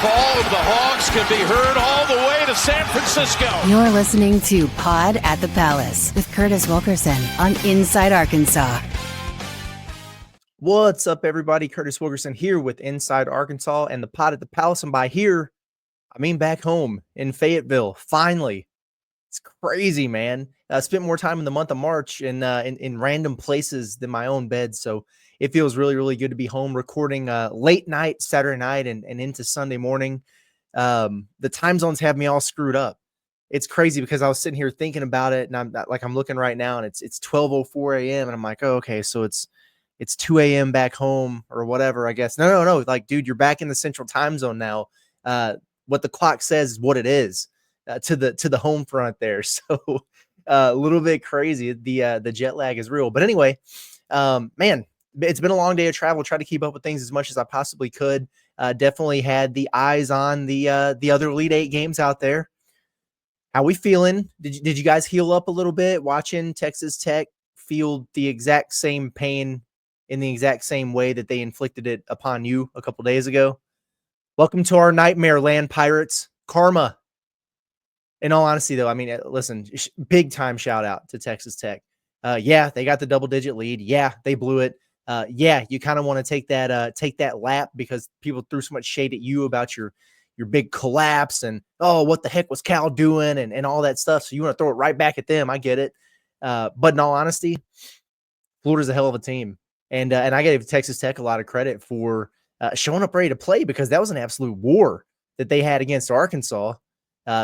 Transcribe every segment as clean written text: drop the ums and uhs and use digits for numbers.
call of the Hawks can be heard all the way to San Francisco. You're listening to Pod at the Palace with Curtis Wilkerson on Inside Arkansas. What's up, everybody? Curtis Wilkerson here with Inside Arkansas and the Pod at the Palace. And by here, I mean back home in Fayetteville. Finally, it's crazy, man. Spent more time in the month of March in random places than my own bed. So it feels really, really good to be home recording late night Saturday night and into Sunday morning. The time zones have me all screwed up. It's crazy because I was sitting here thinking about it, and I'm looking right now, and it's 12:04 a.m. and I'm like, oh, okay, so it's 2 a.m. back home or whatever, I guess. No. Like, dude, you're back in the central time zone now. What the clock says is what it is to the home front there. So a little bit crazy. The jet lag is real. But anyway, man, it's been a long day of travel. Tried to keep up with things as much as I possibly could. Definitely had the eyes on the other Elite Eight games out there. How we feeling? Did you guys heal up a little bit watching Texas Tech feel the exact same pain in the exact same way that they inflicted it upon you a couple days ago? Welcome to our nightmare land, Pirates. Karma. In all honesty, though, I mean, listen, big time shout out to Texas Tech. Yeah, they got the double-digit lead. Yeah, they blew it. Yeah, you kind of want to take that lap because people threw so much shade at you about your big collapse and, oh, what the heck was Cal doing and all that stuff. So you want to throw it right back at them. I get it. But in all honesty, Florida's a hell of a team. And I gave Texas Tech a lot of credit for showing up ready to play because that was an absolute war that they had against Arkansas.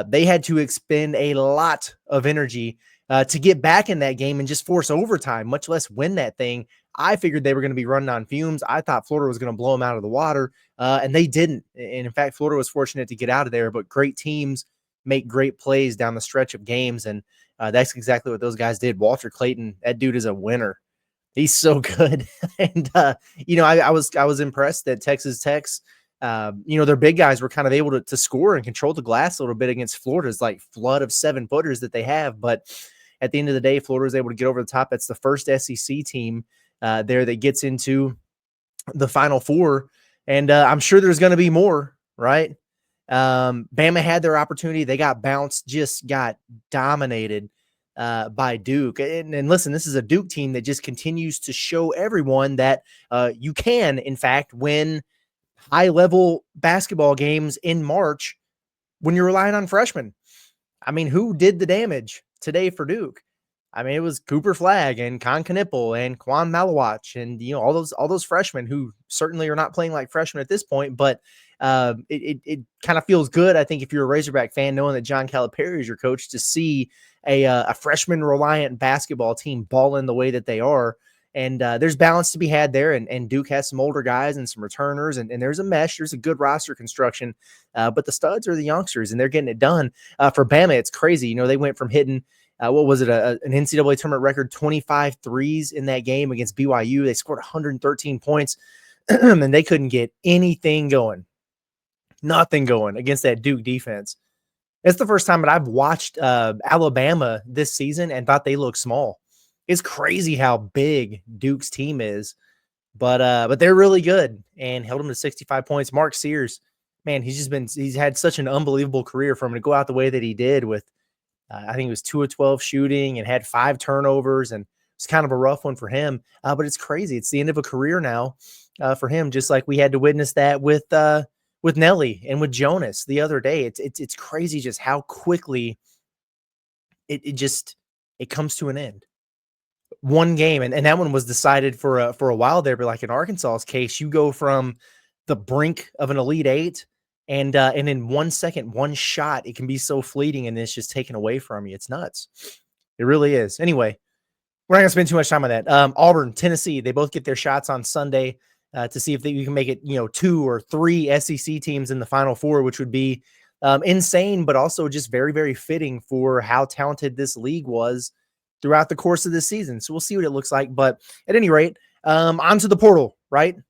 They had to expend a lot of energy to get back in that game and just force overtime, much less win that thing. I figured they were going to be running on fumes. I thought Florida was going to blow them out of the water, and they didn't. And in fact, Florida was fortunate to get out of there, but great teams make great plays down the stretch of games, and that's exactly what those guys did. Walter Clayton, that dude is a winner. He's so good. And, I was impressed that Texas Tech's, their big guys were kind of able to score and control the glass a little bit against Florida's like flood of 7-footers that they have. But at the end of the day, Florida was able to get over the top. That's the first SEC team there that gets into the Final Four. And I'm sure there's going to be more, right? Bama had their opportunity. They got bounced, just got dominated by Duke. And listen, this is a Duke team that just continues to show everyone that you can, in fact, win high-level basketball games in March when you're relying on freshmen. I mean, who did the damage today for Duke? I mean, it was Cooper Flagg and Con Knipple and Quan Malawach and, all those freshmen who certainly are not playing like freshmen at this point, but it kind of feels good, I think, if you're a Razorback fan, knowing that John Calipari is your coach, to see a freshman-reliant basketball team ball in the way that they are. And there's balance to be had there, and Duke has some older guys and some returners, and there's a mesh. There's a good roster construction, but the studs are the youngsters, and they're getting it done. For Bama, it's crazy. They went from hitting an NCAA tournament record 25 threes in that game against BYU. They scored 113 points, and they couldn't get anything going. Nothing going against that Duke defense. It's the first time that I've watched Alabama this season and thought they look small. It's crazy how big Duke's team is, but they're really good and held them to 65 points. Mark Sears, man, he's had such an unbelievable career for him to go out the way that he did with, I think it was 2 of 12 shooting and had 5 turnovers, and it's kind of a rough one for him. But it's crazy. It's the end of a career now for him, just like we had to witness that with Nelly and with Jonas the other day. It's crazy just how quickly it comes to an end. One game, and that one was decided for a while there, but like in Arkansas's case, you go from the brink of an Elite Eight, and in 1 second, one shot, it can be so fleeting, and it's just taken away from you. It's nuts. It really is. Anyway, we're not gonna spend too much time on that. Auburn, Tennessee, they both get their shots on Sunday to see if you can make it, 2 or 3 SEC teams in the Final Four, which would be insane, but also just very, very fitting for how talented this league was throughout the course of this season. So we'll see what it looks like. But at any rate, onto the portal, right? And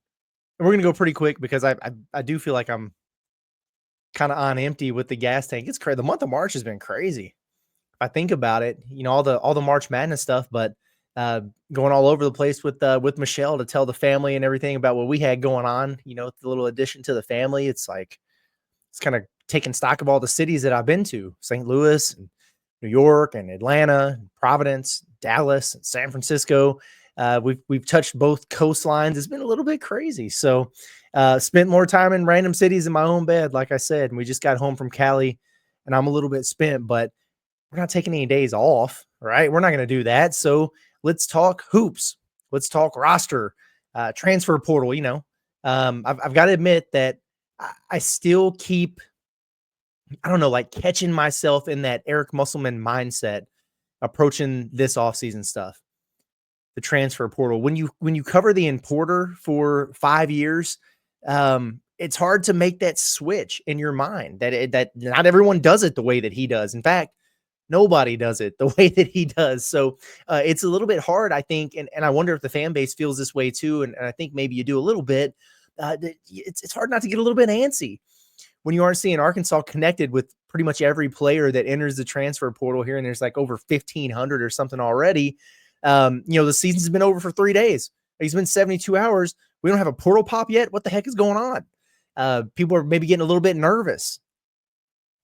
we're going to go pretty quick because I do feel like I'm kind of on empty with the gas tank. It's crazy. The month of March has been crazy. If I think about it, all the March Madness stuff, but going all over the place with Michelle to tell the family and everything about what we had going on, the little addition to the family. It's like It's kind of taking stock of all the cities that I've been to, St. Louis and New York and Atlanta, and Providence, Dallas, and San Francisco. We've touched both coastlines. It's been a little bit crazy. So spent more time in random cities in my own bed, like I said. And we just got home from Cali, and I'm a little bit spent, but we're not taking any days off, right? We're not going to do that. So let's talk hoops. Let's talk roster, transfer portal. I've got to admit that I still keep, I don't know, like catching myself in that Eric Musselman mindset approaching this offseason stuff. The transfer portal. When you cover the importer for 5 years, it's hard to make that switch in your mind that not everyone does it the way that he does. In fact, nobody does it the way that he does. So it's a little bit hard, I think. And I wonder if the fan base feels this way too. And I think maybe you do a little bit. It's hard not to get a little bit antsy when you aren't seeing Arkansas connected with pretty much every player that enters the transfer portal here. And there's like over 1,500 or something already. The season's been over for 3 days. It's been 72 hours. We don't have a portal pop yet. What the heck is going on? People are maybe getting a little bit nervous.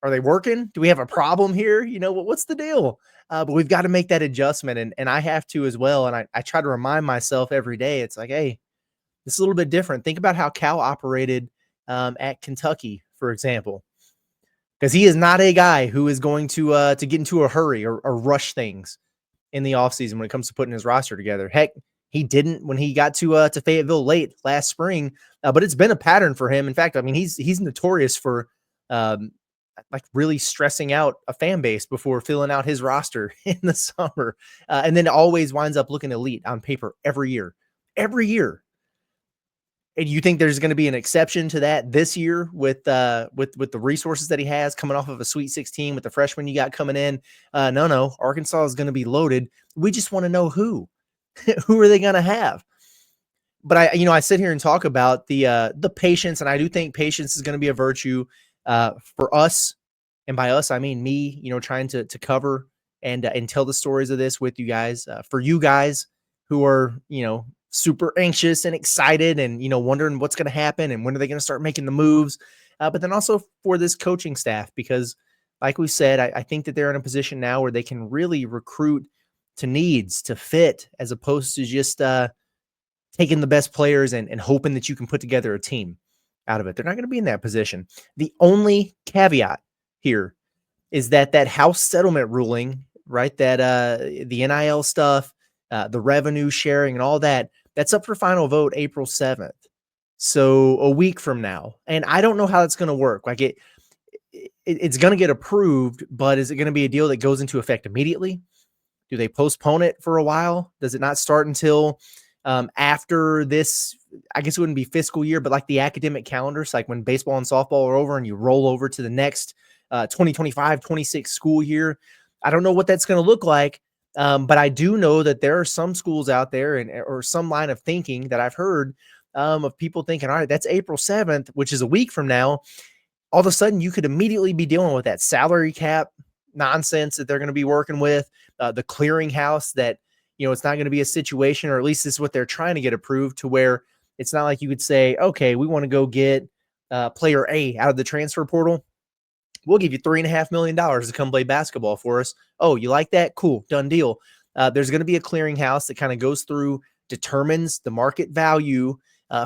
Are they working? Do we have a problem here? What's the deal? But we've got to make that adjustment. And I have to as well. And I try to remind myself every day. It's like, hey, this is a little bit different. Think about how Cal operated at Kentucky, for example, because he is not a guy who is going to get into a hurry or rush things in the offseason when it comes to putting his roster together. Heck, he didn't when he got to Fayetteville late last spring, but it's been a pattern for him. In fact, I mean, he's notorious for like really stressing out a fan base before filling out his roster in the summer, and then always winds up looking elite on paper every year. And you think there's going to be an exception to that this year with the resources that he has coming off of a Sweet 16 with the freshmen you got coming in? No. Arkansas is going to be loaded. We just want to know who are they going to have? But I sit here and talk about the patience, and I do think patience is going to be a virtue for us. And by us, I mean me, trying to cover and tell the stories of this with you guys, for you guys who are, super anxious and excited and, wondering what's going to happen and when are they going to start making the moves. But then also for this coaching staff, because like we said, I think that they're in a position now where they can really recruit to needs, to fit, as opposed to just taking the best players and hoping that you can put together a team out of it. They're not going to be in that position. The only caveat here is that House settlement ruling, right? That the NIL stuff, the revenue sharing and all that's up for final vote April 7th. So a week from now. And I don't know how that's going to work. Like it's going to get approved, but is it going to be a deal that goes into effect immediately? Do they postpone it for a while? Does it not start until after this? I guess it wouldn't be fiscal year, but like the academic calendars, like when baseball and softball are over and you roll over to the next 2025-26 school year. I don't know what that's going to look like. But I do know that there are some schools out there or some line of thinking that I've heard of people thinking, all right, that's April 7th, which is a week from now. All of a sudden, you could immediately be dealing with that salary cap nonsense that they're going to be working with, the clearinghouse that, it's not going to be a situation, or at least this is what they're trying to get approved, to where it's not like you could say, okay, we want to go get player A out of the transfer portal. We'll give you $3.5 million to come play basketball for us. Oh, you like that? Cool. Done deal. There's going to be a clearinghouse that kind of goes through, determines the market value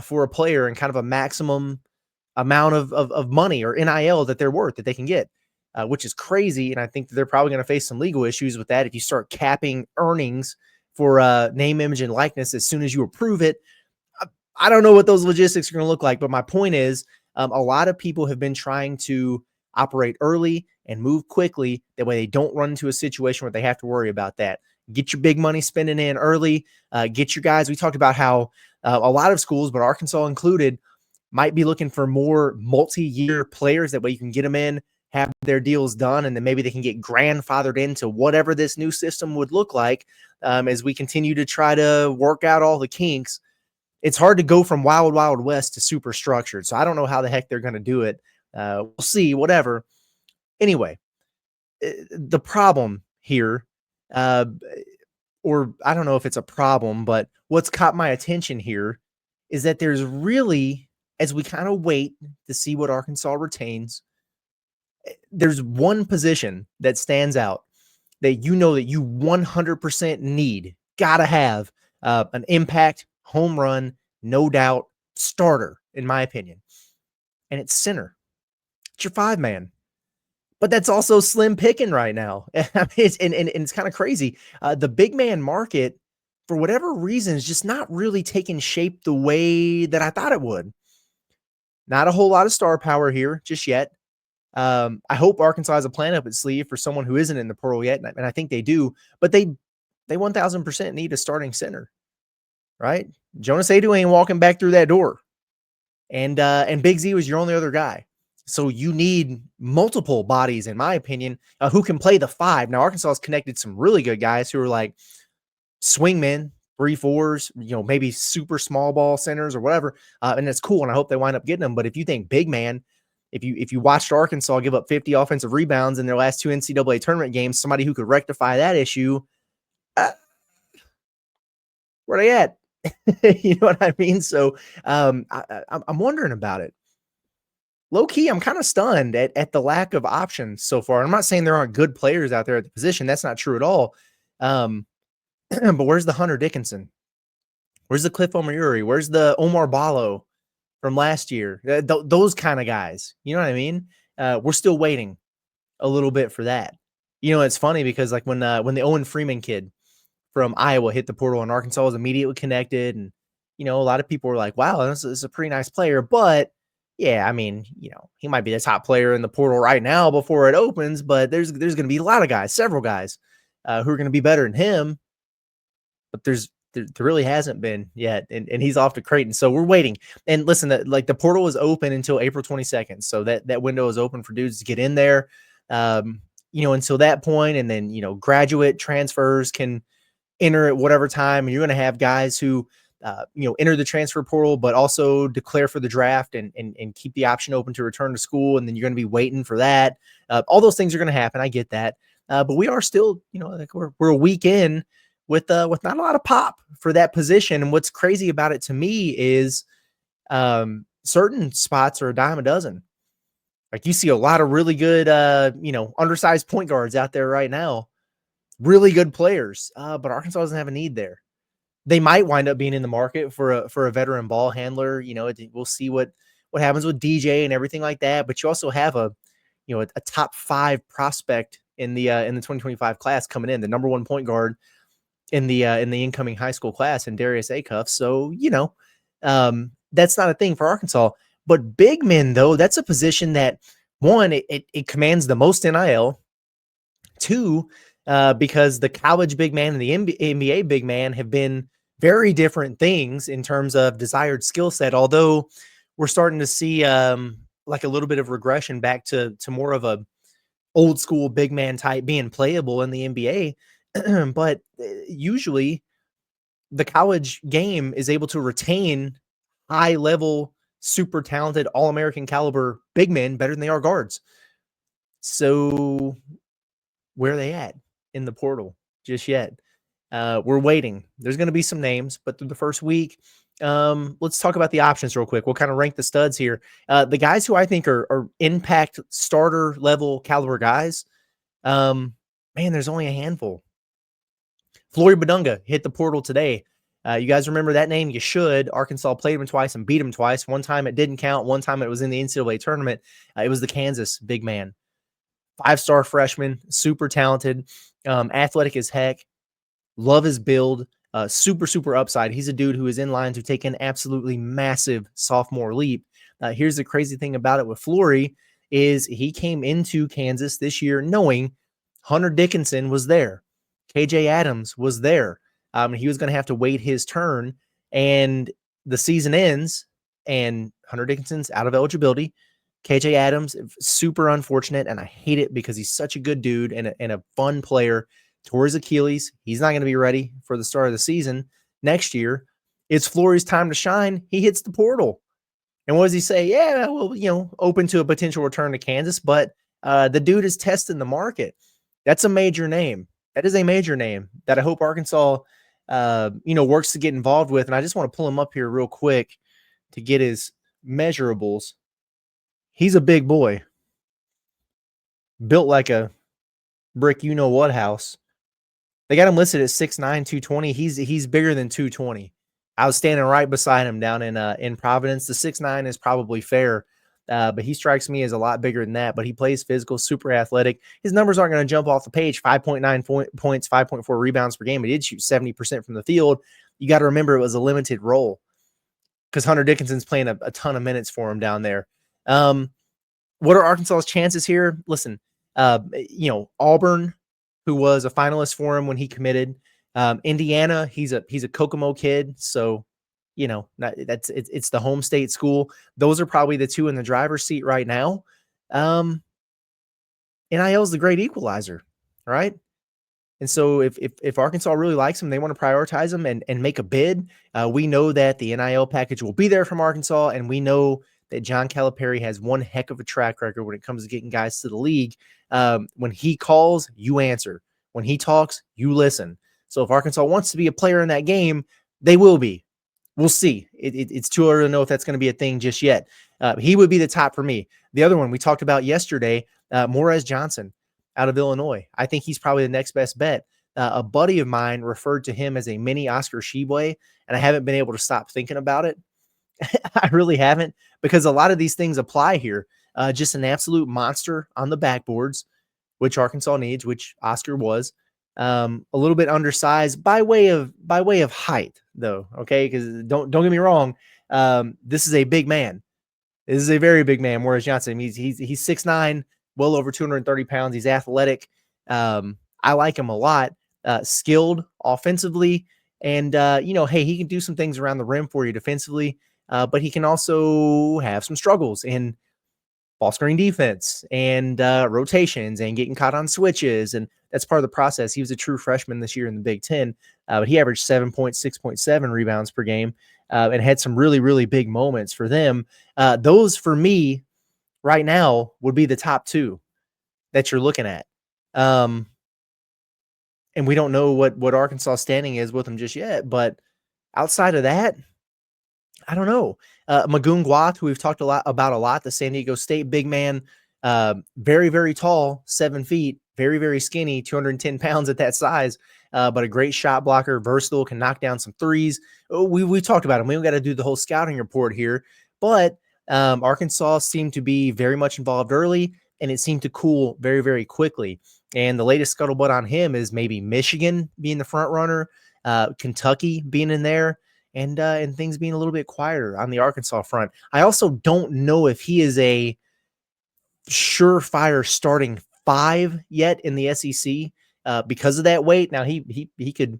for a player and kind of a maximum amount of money or NIL that they're worth that they can get, which is crazy. And I think that they're probably going to face some legal issues with that if you start capping earnings for name, image, and likeness as soon as you approve it. I don't know what those logistics are going to look like, but my point is a lot of people have been trying to operate early and move quickly. That way they don't run into a situation where they have to worry about that. Get your big money spending in early. Get your guys. We talked about how a lot of schools, but Arkansas included, might be looking for more multi-year players. That way you can get them in, have their deals done, and then maybe they can get grandfathered into whatever this new system would look like as we continue to try to work out all the kinks. It's hard to go from wild, wild west to super structured. So I don't know how the heck they're going to do it. We'll see, whatever. Anyway, the problem here, or I don't know if it's a problem, but what's caught my attention here is that there's really, as we kind of wait to see what Arkansas retains, there's one position that stands out that you know that you 100% need, gotta have an impact home run, no doubt starter, in my opinion. And it's center. It's your 5-man. But that's also slim picking right now. I mean, it's kind of crazy. The big man market, for whatever reason, is just not really taking shape the way that I thought it would. Not a whole lot of star power here just yet. I hope Arkansas has a plan up its sleeve for someone who isn't in the portal yet, and I think they do. But they 1000% need a starting center, right? Jonas Adu ain't walking back through that door, and Big Z was your only other guy. So you need multiple bodies, in my opinion, who can play the 5. Now, Arkansas has connected some really good guys who are like swingmen, 3-4s, maybe super small ball centers or whatever. And that's cool. And I hope they wind up getting them. But if you think big man, if you watched Arkansas give up 50 offensive rebounds in their last 2 NCAA tournament games, somebody who could rectify that issue, where they at? You know what I mean? So I'm wondering about it. Low key, I'm kind of stunned at the lack of options so far. I'm not saying there aren't good players out there at the position. That's not true at all. But where's the Hunter Dickinson? Where's the Cliff Omoyuri? Where's the Omar Ballo from last year? Those kind of guys. You know what I mean? We're still waiting a little bit for that. It's funny because like when the Owen Freeman kid from Iowa hit the portal and Arkansas was immediately connected, and a lot of people were like, "Wow, this is a pretty nice player," but yeah, I mean, he might be the top player in the portal right now before it opens, but there's going to be a lot of guys, several guys, who are going to be better than him. But there really hasn't been yet, and he's off to Creighton, so we're waiting. And listen, the portal is open until April 22nd, so that window is open for dudes to get in there, until that point, and then graduate transfers can enter at whatever time, and you're going to have guys who enter the transfer portal, but also declare for the draft and keep the option open to return to school. And then you're going to be waiting for that. All those things are going to happen. I get that. But we are still, like we're a week in with not a lot of pop for that position. And what's crazy about it to me is certain spots are a dime a dozen. Like you see a lot of really good, undersized point guards out there right now, really good players. But Arkansas doesn't have a need there. They might wind up being in the market for a veteran ball handler. We'll see what happens with DJ and everything like that. But you also have a top 5 prospect in the 2025 class coming in, the number 1 point guard in the incoming high school class, in Darius Acuff. So that's not a thing for Arkansas. But big men, though, that's a position that, one, it commands the most NIL. 2, because the college big man and the NBA big man have been very different things in terms of desired skill set, although we're starting to see like a little bit of regression back to more of a old school big man type being playable in the NBA. But usually the college game is able to retain high level, super talented, all-American caliber big men better than they are guards. So where are they at in the portal just yet? We're waiting. There's going to be some names, but through the first week, let's talk about the options real quick. We'll kind of rank the studs here. The guys who I think are impact starter level caliber guys, man, there's only a handful. Flory Badunga hit the portal today. You guys remember that name? You should. Arkansas played him twice and beat him twice. One time it didn't count. One time it was in the NCAA tournament. It was the Kansas big man. 5-star freshman, super talented, athletic as heck. Love his build, super upside. He's a dude who is in line to take an absolutely massive sophomore leap. Here's the crazy thing about it with Flory is he came into Kansas this year knowing Hunter Dickinson was there. KJ Adams was there. He was going to have to wait his turn, and the season ends, and Hunter Dickinson's out of eligibility. KJ Adams, super unfortunate, and I hate it because he's such a good dude and a fun player. Tore his Achilles. He's not going to be ready for the start of the season next year. It's Flory's time to shine. He hits the portal. And what does he say? Yeah, well, open to a potential return to Kansas, but the dude is testing the market. That's a major name. That is a major name that I hope Arkansas, works to get involved with. And I just want to pull him up here real quick to get his measurables. He's a big boy. built like a brick you know what house. They got him listed at 6'9", 220. He's bigger than 220. I was standing right beside him down in Providence. The 6'9" is probably fair, but he strikes me as a lot bigger than that. But he plays physical, super athletic. His numbers aren't going to jump off the page. 5.9 points, 5.4 rebounds per game. He did shoot 70% from the field. You got to remember it was a limited role because Hunter Dickinson's playing a ton of minutes for him down there. What are Arkansas's chances here? Listen, Auburn, who was a finalist for him when he committed. Indiana, he's a Kokomo kid, so it's the home state school. Those are probably the two in the driver's seat right now. NIL is the great equalizer, right? And so if Arkansas really likes him, they want to prioritize him and make a bid. We know that the NIL package will be there from Arkansas, and we know that John Calipari has one heck of a track record when it comes to getting guys to the league. When he calls, you answer. When he talks, you listen. So if Arkansas wants to be a player in that game, they will be. We'll see. It's too early to know if that's going to be a thing just yet. He would be the top for me. The other one we talked about yesterday, Morez Johnson out of Illinois. I think he's probably the next best bet. A buddy of mine referred to him as a mini Oscar Tshiebwe, and I haven't been able to stop thinking about it. I really haven't, because a lot of these things apply here. Just an absolute monster on the backboards, which Arkansas needs, which Oscar was. A little bit undersized by way of height, though. Okay, because don't get me wrong. This is a big man. This is a very big man. Morris Johnson. He's 6'9", well over 230 pounds. He's athletic. I like him a lot. Skilled offensively, and hey, he can do some things around the rim for you defensively. But he can also have some struggles in ball screen defense and rotations and getting caught on switches. And that's part of the process. He was a true freshman this year in the Big Ten, but he averaged 7.6.7 rebounds per game and had some really, really big moments for them. Those, for me, right now, would be the top two that you're looking at. And we don't know what Arkansas standing is with them just yet. But outside of that, I don't know. Magoon Guath, who we've talked about a lot, the San Diego State big man, very, very tall, 7 feet, very, very skinny, 210 pounds at that size, but a great shot blocker, versatile, can knock down some threes. We talked about him. We don't got to do the whole scouting report here, but Arkansas seemed to be very much involved early, and it seemed to cool very, very quickly. And the latest scuttlebutt on him is maybe Michigan being the front runner, Kentucky being in there, and things being a little bit quieter on the Arkansas front. I also don't know if he is a surefire starting 5 yet in the SEC because of that weight. Now he could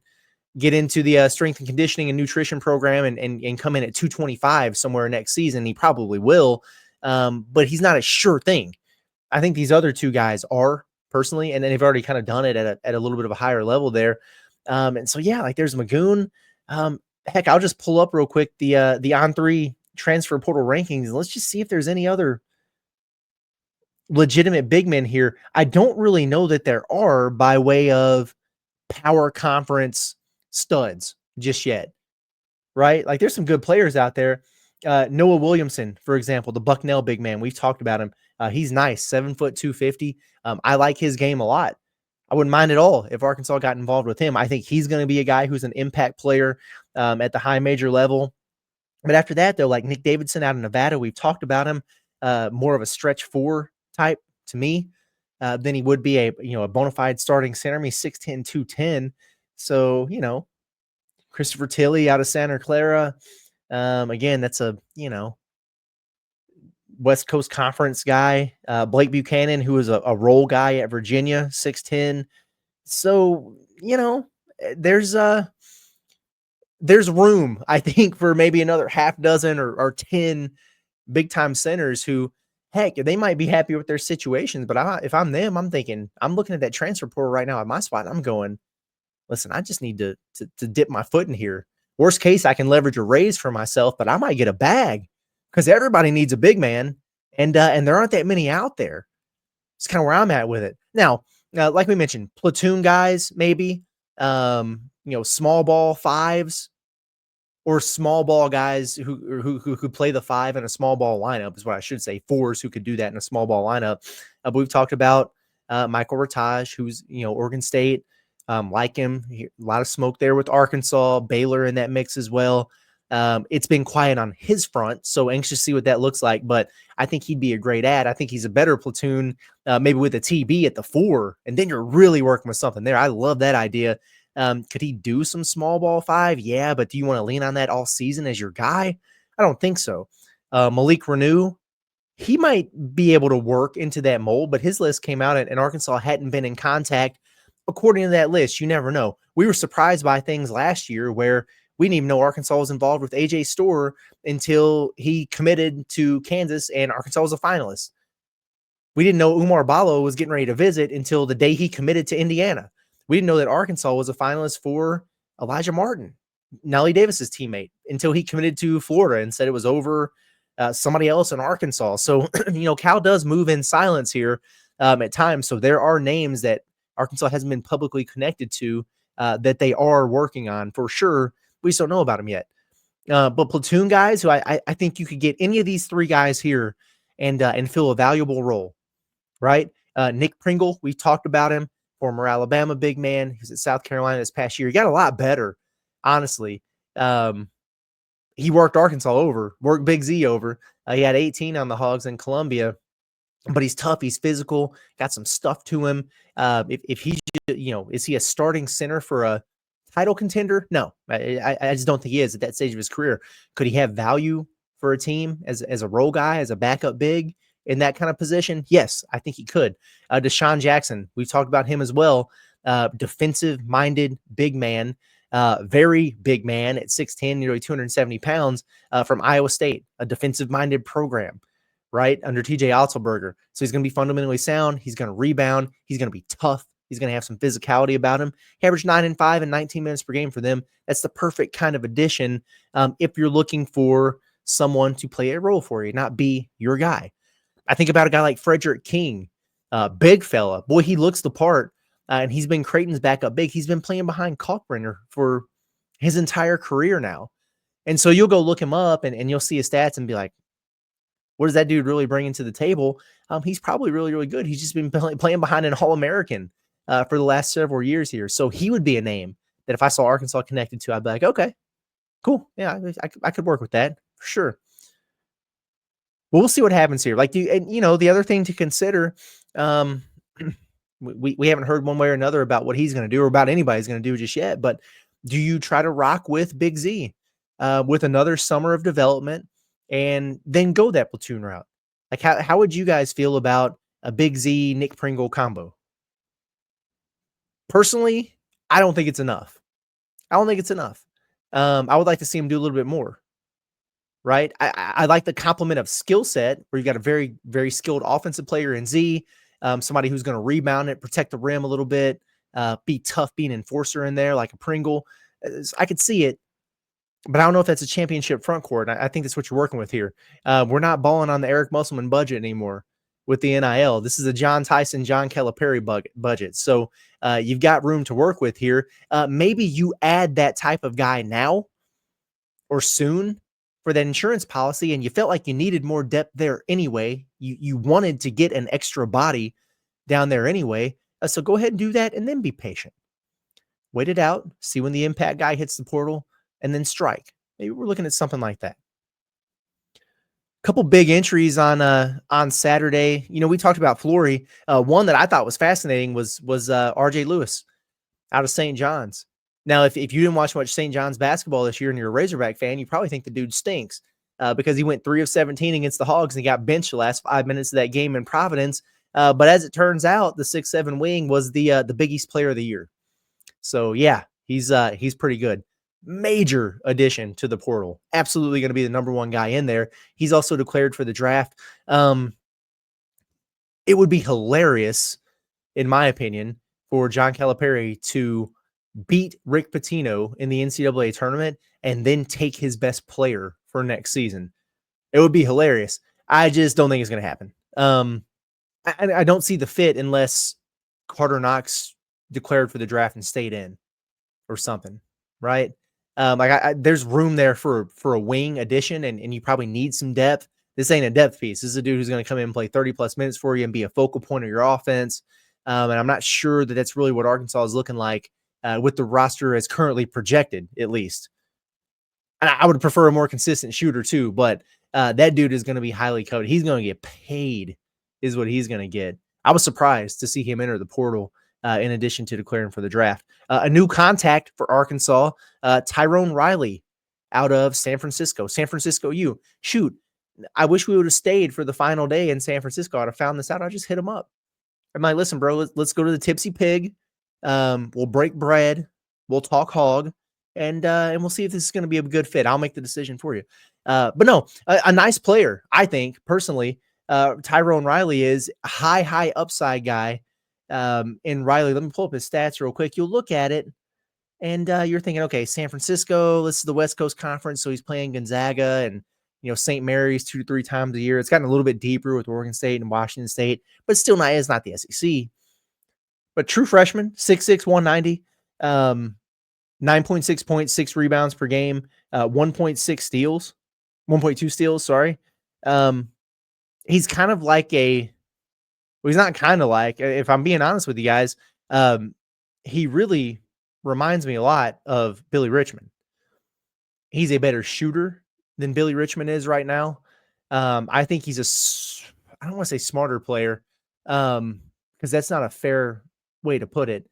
get into the strength and conditioning and nutrition program and come in at 225 somewhere next season. He probably will, but he's not a sure thing. I think these other two guys are, personally, and then they've already kind of done it at a little bit of a higher level there. And so, yeah, like there's Magoon. Heck, I'll just pull up real quick the On3 transfer portal rankings, and let's just see if there's any other legitimate big men here. I don't really know that there are by way of power conference studs just yet, right? Like there's some good players out there. Noah Williamson, for example, the Bucknell big man. We've talked about him. He's nice, 7 foot 250. I like his game a lot. I wouldn't mind at all if Arkansas got involved with him. I think he's going to be a guy who's an impact player at the high major level. But after that, though, like Nick Davidson out of Nevada, we've talked about him, more of a stretch 4 type to me than he would be a bona fide starting center. I mean, 6'10", 210. So, Christopher Tilley out of Santa Clara. Again, that's a, West Coast Conference guy. Blake Buchanan, who is a role guy at Virginia, 6'10". So, there's room, I think, for maybe another half dozen or 10 big time centers who, heck, they might be happy with their situations. But if I'm them, I'm thinking, I'm looking at that transfer portal right now at my spot. And I'm going, listen, I just need to dip my foot in here. Worst case, I can leverage a raise for myself, but I might get a bag because everybody needs a big man, and there aren't that many out there. It's kind of where I'm at with it. Now, like we mentioned, platoon guys, maybe, small ball 5s or small ball guys who could play the 5 in a small ball lineup is what I should say. 4s who could do that in a small ball lineup. But we've talked about Michael Rataj, who's, Oregon State, like him. A lot of smoke there with Arkansas, Baylor in that mix as well. It's been quiet on his front, so anxious to see what that looks like. But I think he'd be a great add. I think he's a better platoon, maybe with a TB at the 4, and then you're really working with something there. I love that idea. Could he do some small ball 5? Yeah, but do you want to lean on that all season as your guy? I don't think so. Malik Renew, he might be able to work into that mold, but his list came out and Arkansas hadn't been in contact according to that list. You never know. We were surprised by things last year where we didn't even know Arkansas was involved with AJ Storr until he committed to Kansas and Arkansas was a finalist. We didn't know Umar Ballo was getting ready to visit until the day he committed to Indiana. We didn't know that Arkansas was a finalist for Elijah Martin, Nellie Davis's teammate, until he committed to Florida and said it was over somebody else in Arkansas. So, Cal does move in silence here at times. So there are names that Arkansas hasn't been publicly connected to that they are working on for sure. We just don't know about them yet. But platoon guys who I think you could get any of these 3 guys here and fill a valuable role, right? Nick Pringle, we've talked about him, former Alabama big man. He was at South Carolina this past year. He got a lot better, honestly. He worked Arkansas over, worked Big Z over. He had 18 on the Hogs in Columbia, but he's tough. He's physical, got some stuff to him. If he's, is he a starting center for a title contender? No, I just don't think he is at that stage of his career. Could he have value for a team as a role guy, as a backup big in that kind of position? Yes, I think he could. Deshaun Jackson, we've talked about him as well. Defensive-minded big man. Very big man at 6'10", nearly 270 pounds from Iowa State, a defensive-minded program, right, under TJ Otzelberger. So he's going to be fundamentally sound. He's going to rebound. He's going to be tough. He's going to have some physicality about him. He averaged 9 and 5 and 19 minutes per game for them. That's the perfect kind of addition if you're looking for someone to play a role for you, not be your guy. I think about a guy like Frederick King, big fella. Boy, he looks the part. And he's been Creighton's backup big. He's been playing behind Kalkbrenner for his entire career now. And so you'll go look him up and you'll see his stats and be like, what does that dude really bring to the table? He's probably really, really good. He's just been playing behind an All-American for the last several years here. So he would be a name that if I saw Arkansas connected to, I'd be like, okay, cool. Yeah, I could work with that for sure. Well, we'll see what happens here. The other thing to consider, we haven't heard one way or another about what he's going to do or about anybody's going to do just yet, but do you try to rock with Big Z with another summer of development and then go that platoon route? Like how would you guys feel about a Big Z Nick Pringle combo? Personally, I don't think it's enough. I would like to see him do a little bit more, right? I like the complement of skill set where you got a very, very skilled offensive player in Z, somebody who's going to rebound it, protect the rim a little bit, be tough, be an enforcer in there like a Pringle. I could see it, but I don't know if that's a championship front court. I think that's what you're working with here. We're not balling on the Eric Musselman budget anymore with the NIL. This is a John Tyson, John Calipari budget. So you've got room to work with here. Maybe you add that type of guy now or soon for that insurance policy, and you felt like you needed more depth there anyway. You wanted to get an extra body down there anyway. So go ahead and do that and then be patient. Wait it out, see when the impact guy hits the portal, and then strike. Maybe we're looking at something like that. Couple big entries on Saturday. We talked about Flory. One that I thought was fascinating was RJ Lewis out of St. John's. Now, if you didn't watch much St. John's basketball this year and you're a Razorback fan, you probably think the dude stinks because he went 3 of 17 against the Hogs and he got benched the last 5 minutes of that game in Providence. But as it turns out, the 6'7" wing was the Big East Player of the Year. So yeah, he's pretty good. Major addition to the portal. Absolutely going to be the number 1 guy in there. He's also declared for the draft. It would be hilarious, in my opinion, for John Calipari to beat Rick Pitino in the NCAA tournament and then take his best player for next season. It would be hilarious. I just don't think it's going to happen. I don't see the fit unless Carter Knox declared for the draft and stayed in or something, right? There's room there for a wing addition, and you probably need some depth. This ain't a depth piece. This is a dude who's going to come in and play 30-plus minutes for you and be a focal point of your offense. And I'm not sure that that's really what Arkansas is looking like with the roster as currently projected, at least. And I would prefer a more consistent shooter too, but that dude is going to be highly coveted. He's going to get paid is what he's going to get. I was surprised to see him enter the portal in addition to declaring for the draft. A new contact for Arkansas, Tyrone Riley out of San Francisco. San Francisco U. Shoot, I wish we would have stayed for the final day in San Francisco. I'd have found this out. I just hit him up. I'm like, listen, bro, let's go to the Tipsy Pig. We'll break bread. We'll talk hog. And we'll see if this is going to be a good fit. I'll make the decision for you. But no, a nice player, I think, personally. Tyrone Riley is a high upside guy. In Riley, let me pull up his stats real quick. You'll look at it, and you're thinking, okay, San Francisco, this is the West Coast Conference, so he's playing Gonzaga and St. Mary's 2 to 3 times a year. It's gotten a little bit deeper with Oregon State and Washington State, but still not. It's not the SEC. But true freshman, 6'6", 190. 9.6 points, 6 rebounds per game, 1.6 steals, 1.2 steals, sorry. He's kind of like he's not kind of like, if I'm being honest with you guys, he really reminds me a lot of Billy Richmond. He's a better shooter than Billy Richmond is right now. I think he's I don't want to say smarter player, because that's not a fair way to put it.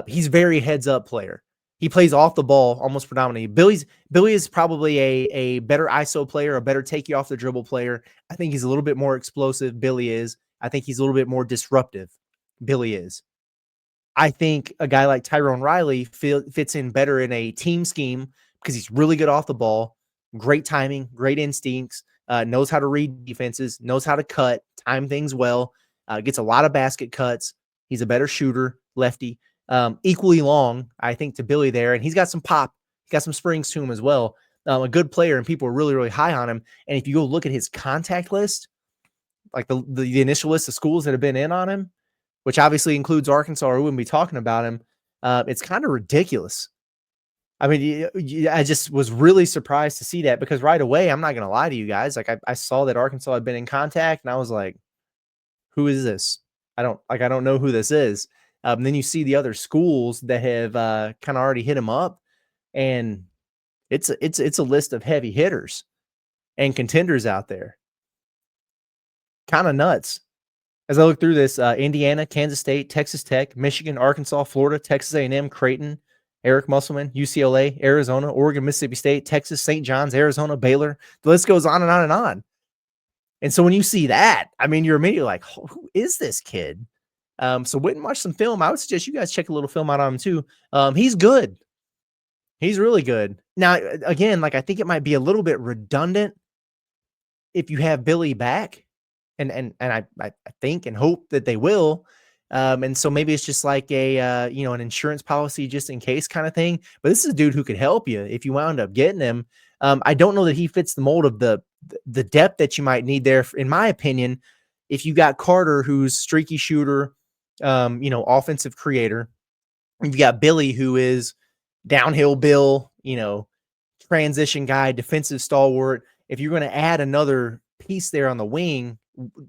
He's very heads up player. He plays off the ball almost predominantly. Billy is probably a better ISO player, a better take you off the dribble player. I think he's a little bit more explosive. Billy is. I think he's a little bit more disruptive. Billy is. I think a guy like Tyrone Riley fits in better in a team scheme because he's really good off the ball, great timing, great instincts, knows how to read defenses, knows how to cut, time things well, gets a lot of basket cuts. He's a better shooter, lefty. Equally long, I think, to Billy there. And he's got some pop. He's got some springs to him as well. A good player, and people are really, really high on him. And if you go look at his contact list, like the initial list of schools that have been in on him, which obviously includes Arkansas, or we wouldn't be talking about him, it's kind of ridiculous. I mean, I just was really surprised to see that, because right away, I'm not going to lie to you guys. Like I saw that Arkansas had been in contact, and I was like, who is this? I don't know who this is. Then you see the other schools that have kind of already hit him up, and it's a list of heavy hitters and contenders out there. Kind of nuts. As I look through this, Indiana, Kansas State, Texas Tech, Michigan, Arkansas, Florida, Texas A&M, Creighton, Eric Musselman, UCLA, Arizona, Oregon, Mississippi State, Texas, St. John's, Arizona, Baylor. The list goes on and on and on. And so when you see that, I mean, you're immediately like, who is this kid? So went and watch some film. I would suggest you guys check a little film out on him too. He's good. He's really good. Now, again, like I think it might be a little bit redundant if you have Billy back, and I think and hope that they will. And so maybe it's just like an insurance policy just in case kind of thing. But this is a dude who could help you if you wound up getting him. I don't know that he fits the mold of the depth that you might need there, in my opinion. If you got Carter, who's streaky shooter, offensive creator, you've got Billy, who is downhill Bill, transition guy, defensive stalwart. If you're going to add another piece there on the wing,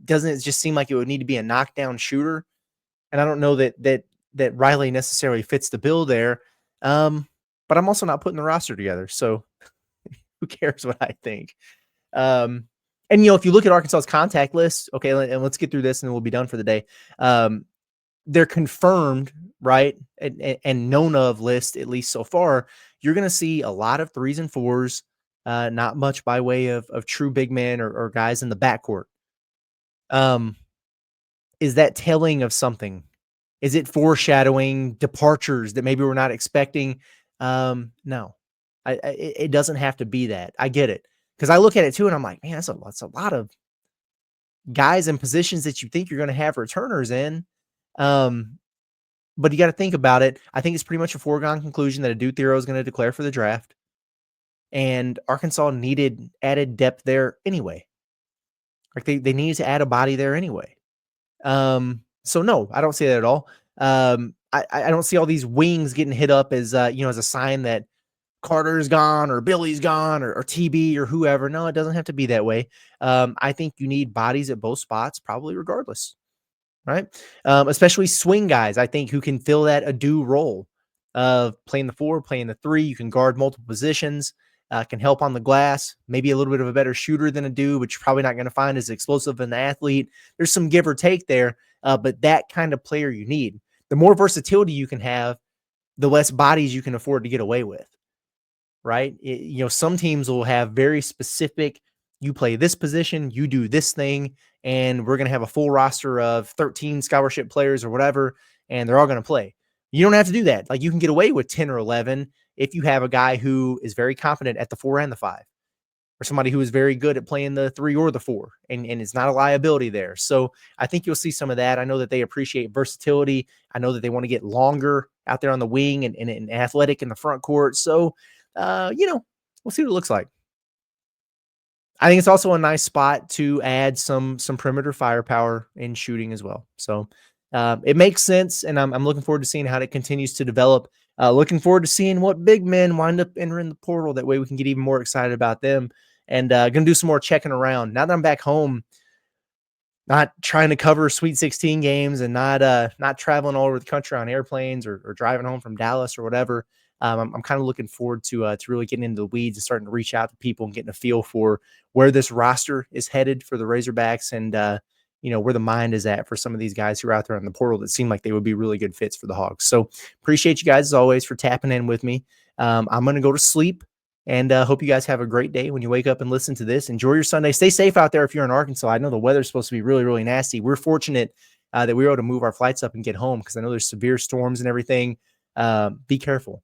doesn't it just seem like it would need to be a knockdown shooter? And I don't know that Riley necessarily fits the bill there. But I'm also not putting the roster together, so who cares what I think? And if you look at Arkansas's contact list, okay, and let's get through this and we'll be done for the day. They're confirmed, right, and known of list, at least so far. You're going to see a lot of 3s and 4s, not much by way of true big men or guys in the backcourt. Is that telling of something? Is it foreshadowing departures that maybe we're not expecting? No, it doesn't have to be that. I get it. Because I look at it too, and I'm like, man, that's a lot of guys in positions that you think you're going to have returners in. But you got to think about it. I think it's pretty much a foregone conclusion that a Duke Thero is going to declare for the draft. And Arkansas needed added depth there anyway. Like they needed to add a body there anyway. So no, I don't see that at all. I don't see all these wings getting hit up as as a sign that Carter's gone or Billy's gone or TB or whoever. No, it doesn't have to be that way. I think you need bodies at both spots, probably regardless. right? Especially swing guys, I think, who can fill that Adu role of playing the 4, playing the 3. You can guard multiple positions, can help on the glass, maybe a little bit of a better shooter than Adu, but you're probably not going to find as explosive an athlete. There's some give or take there, but that kind of player you need. The more versatility you can have, the less bodies you can afford to get away with, right? Some teams will have very specific, you play this position, you do this thing, and we're going to have a full roster of 13 scholarship players or whatever, and they're all going to play. You don't have to do that. Like, you can get away with 10 or 11 if you have a guy who is very competent at the 4 and the 5, or somebody who is very good at playing the 3 or the 4, and it's not a liability there. So I think you'll see some of that. I know that they appreciate versatility. I know that they want to get longer out there on the wing and athletic in the front court. So, we'll see what it looks like. I think it's also a nice spot to add some perimeter firepower in shooting as well. So it makes sense, and I'm looking forward to seeing how it continues to develop. Looking forward to seeing what big men wind up entering the portal. That way we can get even more excited about them. And going to do some more checking around. Now that I'm back home, not trying to cover Sweet 16 games and not traveling all over the country on airplanes or driving home from Dallas or whatever. I'm kind of looking forward to really getting into the weeds and starting to reach out to people and getting a feel for where this roster is headed for the Razorbacks, and where the mind is at for some of these guys who are out there on the portal that seem like they would be really good fits for the Hogs. So appreciate you guys as always for tapping in with me. I'm going to go to sleep, and hope you guys have a great day when you wake up and listen to this. Enjoy your Sunday. Stay safe out there if you're in Arkansas. I know the weather's supposed to be really, really nasty. We're fortunate that we were able to move our flights up and get home, because I know there's severe storms and everything. Be careful.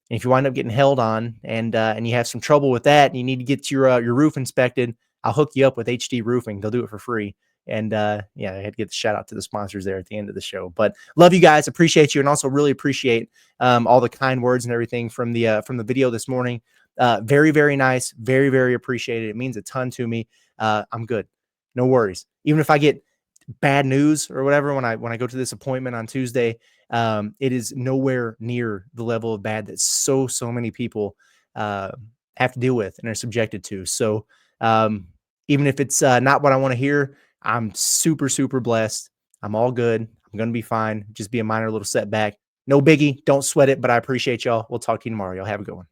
And if you wind up getting held on and you have some trouble with that, and you need to get your roof inspected, I'll hook you up with HD Roofing. They'll do it for free. And I had to get the shout out to the sponsors there at the end of the show. But love you guys, appreciate you, and also really appreciate all the kind words and everything from the video this morning. Very, very nice, very, very appreciated. It means a ton to me. I'm good, no worries. Even if I get bad news or whatever when I go to this appointment on Tuesday, it is nowhere near the level of bad that so many people have to deal with and are subjected to. So even if it's not what I want to hear, I'm super, super blessed. I'm all good. I'm going to be fine. Just be a minor little setback. No biggie. Don't sweat it, but I appreciate y'all. We'll talk to you tomorrow. Y'all have a good one.